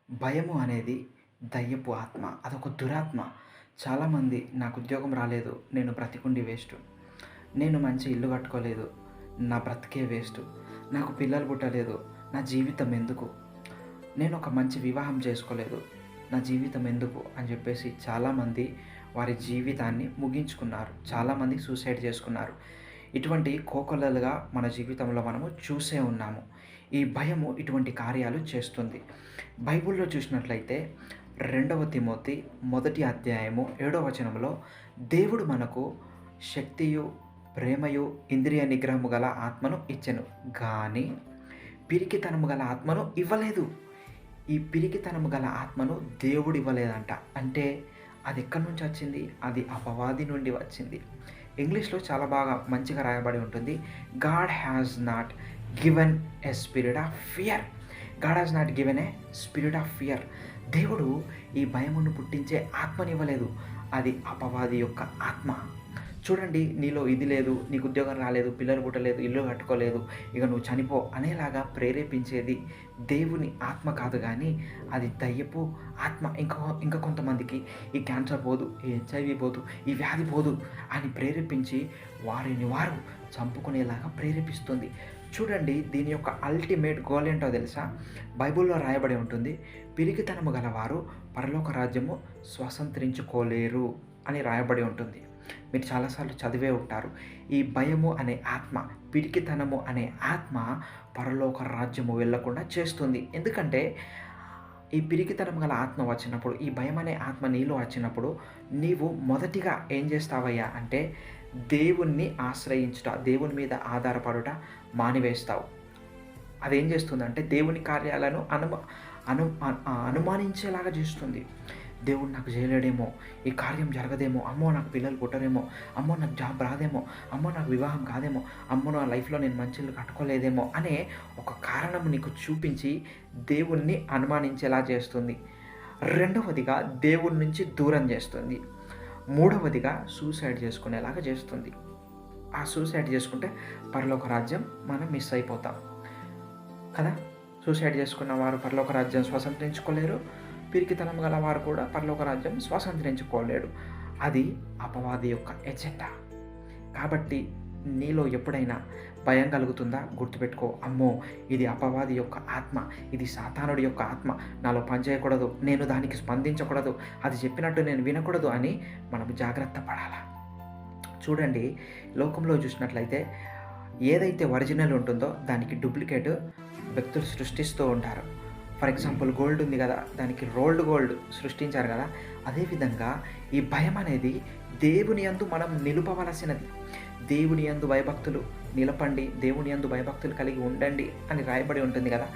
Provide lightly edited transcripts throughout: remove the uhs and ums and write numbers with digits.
భయము అనేది దయ్యపు ఆత్మ. అదొక దురాత్మ. చాలామంది నాకు ఉద్యోగం రాలేదు. నేను బ్రతికుండి వేస్టు. నేను మంచి ఇల్లు కట్టుకోలేదు. నా బ్రతికే వేస్టు. నాకు పిల్లలు పుట్టలేదు. నా జీవితం ఎందుకు? నేను ఒక మంచి వివాహం చేసుకోలేదు. నా జీవితం ఎందుకు? అని చెప్పేసి చాలామంది వారి జీవితాన్ని ముగించుకున్నారు. చాలామంది సూసైడ్ చేసుకున్నారు. ఇటువంటి కోకొల్లలుగా మన జీవితంలో మనము చూసే ఉన్నాము. ఈ భయము ఇటువంటి కార్యాలు చేస్తుంది. బైబిల్‌లో చూసినట్లయితే 2 తిమోతి మొదటి అధ్యాయము 7వ వచనంలో దేవుడు మనకు శక్తియు, ప్రేమయు, ఇంద్రియ నిగ్రహము గల ఆత్మను ఇచ్చెను. గాని పిరికితనము గల ఆత్మను ఇవ్వలేదు. ఈ పిరికితనము గల ఆత్మను దేవుడు ఇవ్వలేదంట. అంటే అది ఎక్కడి నుంచి వచ్చింది? అది అపవాది నుండి వచ్చింది. ఇంగ్లీష్‌లో చాలా బాగా మంచిగా రాయబడి ఉంటుంది. God has not given a spirit of fear. God has not given a spirit of fear. దేవుడు ఈ భయమును పుట్టించే ఆత్మనివ్వలేదు. అది అపవాది యొక్క ఆత్మ. చూడండి, నీలో ఇది లేదు, నీకు ఉద్యోగం రాలేదు, పిల్లలు పుట్టలేదు, ఇల్లు కట్టుకోలేదు, ఇక నువ్వు చనిపో అనేలాగా ప్రేరేపించేది దేవుని ఆత్మ కాదు కానీ అది దయ్యపు ఆత్మ. ఇంకా కొంతమందికి ఈ క్యాన్సర్ పోదు, ఈ హెచ్ఐవి పోదు, ఈ వ్యాధి పోదు అని ప్రేరేపించి వారిని వారు చంపుకునేలాగా ప్రేరేపిస్తుంది. చూడండి, దీని యొక్క అల్టిమేట్ గోల్ ఏంటో తెలుసా? బైబిల్లో రాయబడి ఉంటుంది, పిరికితనము గలవారు పరలోక రాజ్యము స్వతంత్రించుకోలేరు అని రాయబడి ఉంటుంది. మీరు చాలాసార్లు చదివే ఉంటారు. ఈ భయము అనే ఆత్మ, పిరికితనము అనే ఆత్మ పరలోక రాజ్యము వెళ్ళకుండా చేస్తుంది. ఎందుకంటే ఈ పిరికితనం గల ఆత్మ వచ్చినప్పుడు, ఈ భయం అనే ఆత్మ నీలో వచ్చినప్పుడు నీవు మొదటిగా ఏం చేస్తావయ్యా అంటే దేవుణ్ణి ఆశ్రయించుట, దేవుని మీద ఆధారపడుట మానివేస్తావు. అదేం చేస్తుందంటే దేవుని కార్యాలను అనుమానించేలాగా చేస్తుంది. దేవుడు నాకు చేయలేడేమో, ఈ కార్యం జరగదేమో, అమ్మో నాకు పిల్లలు పుట్టరేమో, అమ్మో నాకు జాబ్ రాదేమో, అమ్మో నాకు వివాహం కాదేమో, అమ్మో నా లైఫ్లో నేను మంచి ఇల్లు కట్టుకోలేదేమో అనే ఒక కారణం నీకు చూపించి దేవుణ్ణి అనుమానించేలా చేస్తుంది. రెండవదిగా దేవుడి నుంచి దూరం చేస్తుంది. మూడవదిగా సూసైడ్ చేసుకునేలాగా చేస్తుంది. ఆ సూసైడ్ చేసుకుంటే పరలోక రాజ్యం మనం మిస్ అయిపోతాం కదా. సూసైడ్ చేసుకున్న వారు పరలోక రాజ్యం స్వతంత్రించుకోలేరు. పిరికితనం గల వారు కూడా పరలోక రాజ్యం స్వతంత్రించుకోలేడు. అది అపవాది యొక్క ఎజెండా. కాబట్టి నీలో ఎప్పుడైనా భయం కలుగుతుందా? గుర్తుపెట్టుకో, అమ్మో ఇది అపవాది యొక్క ఆత్మ, ఇది సాతానుడి యొక్క ఆత్మ, నాలో పనిచేయకూడదు, నేను దానికి స్పందించకూడదు, అది చెప్పినట్టు నేను వినకూడదు అని మనం జాగ్రత్త పడాలా. చూడండి, లోకంలో చూసినట్లయితే ఏదైతే ఒరిజినల్ ఉంటుందో దానికి డూప్లికేట్ వ్యక్తులు సృష్టిస్తూ ఉంటారు. ఫర్ ఎగ్జాంపుల్ గోల్డ్ ఉంది కదా, దానికి రోల్డ్ గోల్డ్ సృష్టించారు కదా. అదేవిధంగా ఈ భయం అనేది దేవుని యందు మనం నిలుపవలసినది. దేవుని యందు భయభక్తులు నిలపండి, దేవుని యందు భయభక్తులు కలిగి ఉండండి అని రాయబడి ఉంటుంది కదా.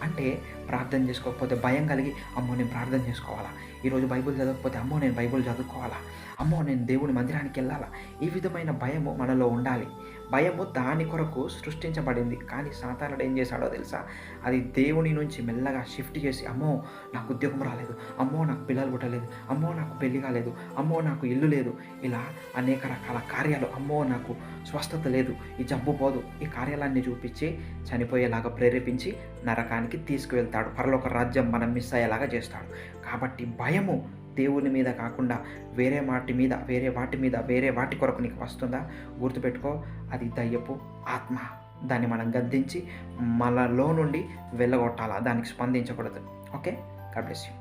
అంటే ప్రార్థన చేసుకోకపోతే భయం కలిగి అమ్మో నేను ప్రార్థన చేసుకోవాలా, ఈరోజు బైబిల్ చదవకపోతే అమ్మో నేను బైబిల్ చదువుకోవాలా, అమ్మో నేను దేవుని మందిరానికి వెళ్ళాలా, ఈ విధమైన భయము మనలో ఉండాలి. భయము దాని కొరకు సృష్టించబడింది. కానీ సాతానుడు ఏం చేశాడో తెలుసా? అది దేవుని నుంచి మెల్లగా షిఫ్ట్ చేసి అమ్మో నాకు ఉద్యోగం రాలేదు, అమ్మో నాకు పిల్లలు పుట్టలేదు, అమ్మో నాకు పెళ్లి కాలేదు, అమ్మో నాకు ఇల్లు లేదు, ఇలా అనేక రకాల కార్యాలు, అమ్మో నాకు స్వస్థత లేదు, ఈ జబ్బు పోదు, ఈ కార్యాలన్నీ చూపించి చనిపోయేలాగా ప్రేరేపించి నరకానికి తీసుకువెళ్తాడు. పరలోక రాజ్యం మనం మిస్ అయ్యేలాగా చేస్తాడు. కాబట్టి భయము దేవుని మీద కాకుండా వేరే వాటి కొరకు నీకు వస్తుందా? గుర్తుపెట్టుకో, అది దయ్యపు ఆత్మ. దాన్ని మనం గద్దించి మనలో నుండి వెళ్ళగొట్టాలా, దానికి స్పందించకూడదు. Okay, God bless you.